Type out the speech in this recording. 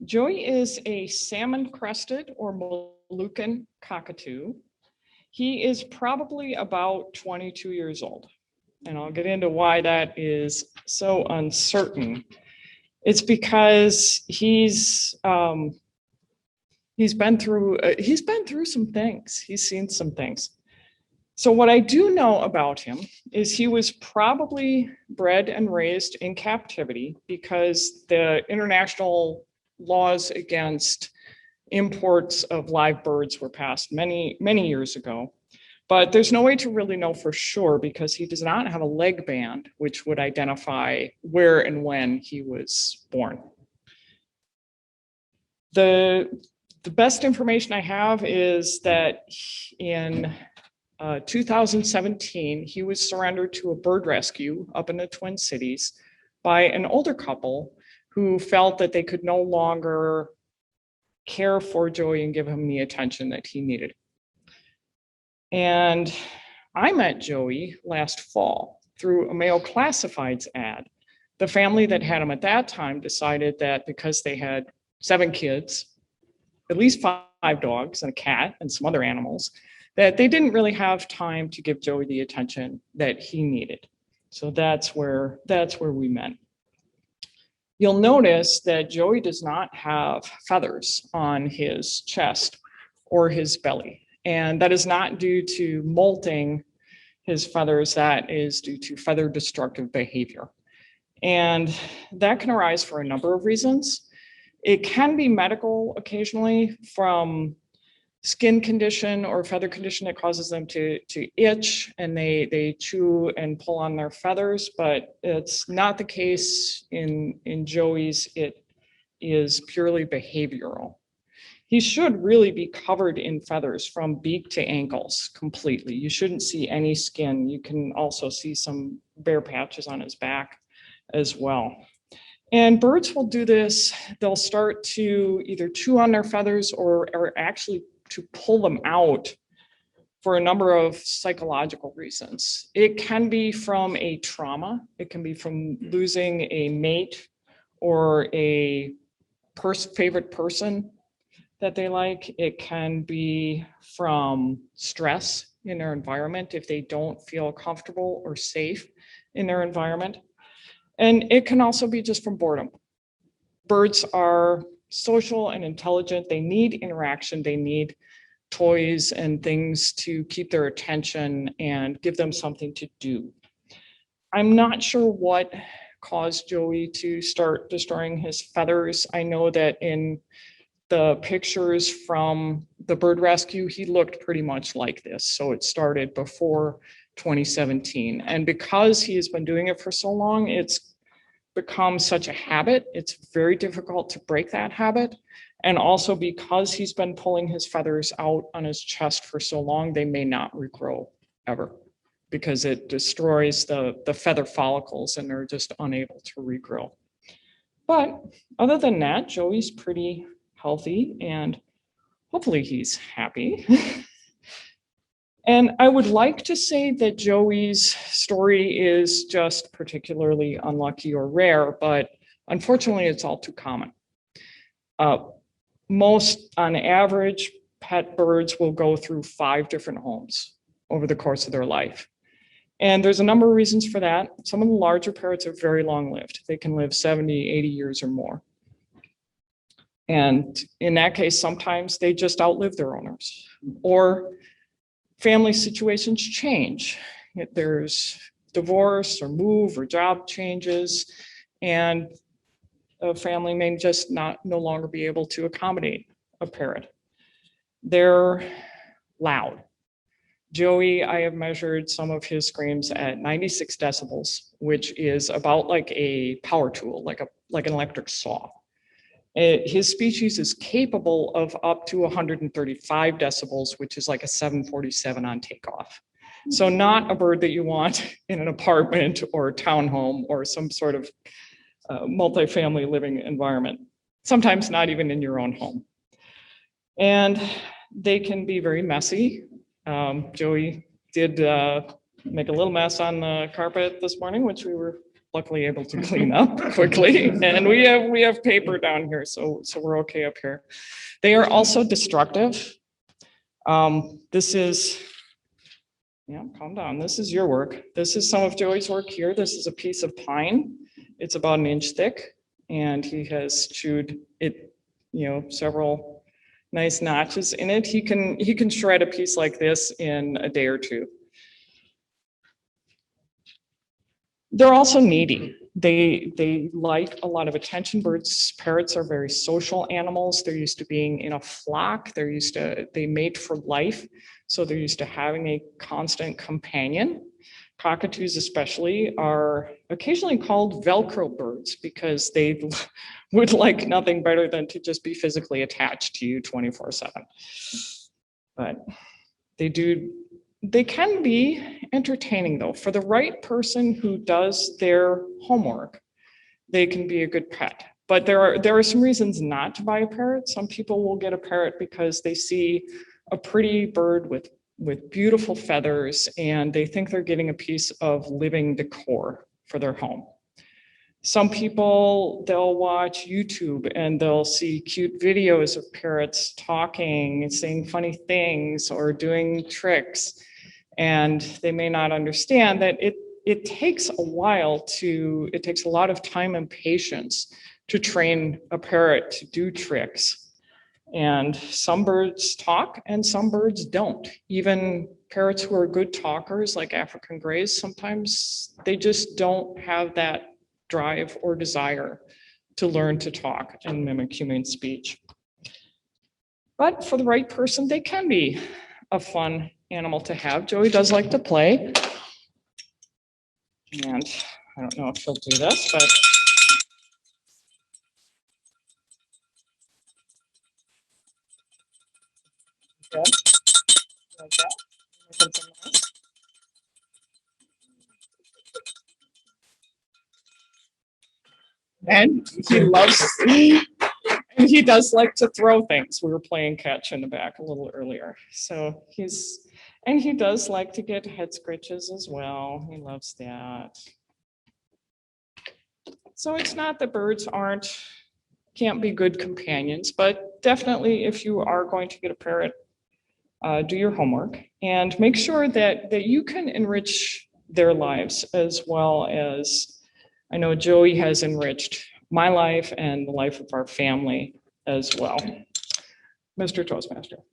Joey is a salmon-crested or Moluccan cockatoo. He is probably about 22 years old, and I'll get into why that is so uncertain. It's because he's been through some things. He's seen some things. So what I do know about him is he was probably bred and raised in captivity because the international laws against imports of live birds were passed many, many years ago. But there's no way to really know for sure because he does not have a leg band, which would identify where and when he was born. The best information I have is that in 2017, he was surrendered to a bird rescue up in the Twin Cities by an older couple who felt that they could no longer care for Joey and give him the attention that he needed. And I met Joey last fall through a Mayo Classifieds ad. The family that had him at that time decided that because they had 7 kids, at least 5 dogs and a cat and some other animals, that they didn't really have time to give Joey the attention that he needed. So that's where we met. You'll notice that Joey does not have feathers on his chest or his belly. And that is not due to molting his feathers, that is due to feather destructive behavior. And that can arise for a number of reasons. It can be medical occasionally from skin condition or feather condition that causes them to itch and they chew and pull on their feathers, but it's not the case in Joey's. It is purely behavioral. He should really be covered in feathers from beak to ankles completely. You shouldn't see any skin. You can also see some bare patches on his back as well. And birds will do this. They'll start to either chew on their feathers or actually to pull them out for a number of psychological reasons. It can be from a trauma. It can be from losing a mate or a favorite person that they like. It can be from stress in their environment if they don't feel comfortable or safe in their environment. And it can also be just from boredom. Birds are social and intelligent. They need interaction. They need toys and things to keep their attention and give them something to do. I'm not sure what caused Joey to start destroying his feathers. I know that in the pictures from the bird rescue, he looked pretty much like this. So it started before 2017. And because he has been doing it for so long, it's become such a habit. It's very difficult to break that habit. And also because he's been pulling his feathers out on his chest for so long, they may not regrow ever because it destroys the feather follicles and they're just unable to regrow. But other than that, Joey's pretty healthy and hopefully he's happy. And I would like to say that Joey's story is just particularly unlucky or rare, but unfortunately it's all too common. Most, on average, pet birds will go through 5 different homes over the course of their life. And there's a number of reasons for that. Some of the larger parrots are very long-lived. They can live 70, 80 years or more. And in that case, sometimes they just outlive their owners. Or family situations change. There's divorce or move or job changes, and a family may just no longer be able to accommodate a parrot. They're loud. Joey, I have measured some of his screams at 96 decibels, which is about like a power tool, like an electric saw. His species is capable of up to 135 decibels, which is like a 747 on takeoff. So not a bird that you want in an apartment or a townhome or some sort of multifamily living environment, sometimes not even in your own home. And they can be very messy. Joey did make a little mess on the carpet this morning, which we were luckily able to clean up quickly. And we have paper down here, so we're okay up here. They are also destructive. This is, yeah, calm down. This is your work. This is some of Joey's work here. This is a piece of pine. It's about 1 inch thick, and he has chewed it, several nice notches in it. He can shred a piece like this in a day or two. They're also needy. They like a lot of attention. Parrots are very social animals. They're used to being in a flock. They mate for life. So they're used to having a constant companion. Cockatoos especially are occasionally called Velcro birds because they would like nothing better than to just be physically attached to you 24/7. But they can be entertaining though. For the right person who does their homework, they can be a good pet. But there are some reasons not to buy a parrot. Some people will get a parrot because they see a pretty bird with beautiful feathers and they think they're getting a piece of living decor for their home. Some people, they'll watch YouTube and they'll see cute videos of parrots talking and saying funny things or doing tricks. And they may not understand that it takes a lot of time and patience to train a parrot to do tricks. And some birds talk and some birds don't. Even parrots who are good talkers, like African grays, sometimes they just don't have that drive or desire to learn to talk and mimic human speech. But for the right person, they can be a fun animal to have. Joey does like to play. And I don't know if he'll do this, but good. Like that. And he does like to throw things. We were playing catch in the back a little earlier. So he does like to get head scratches as well. He loves that. So it's not that birds can't be good companions, but definitely if you are going to get a parrot, do your homework and make sure that you can enrich their lives as well as I know Joey has enriched my life and the life of our family as well. Mr. Toastmaster.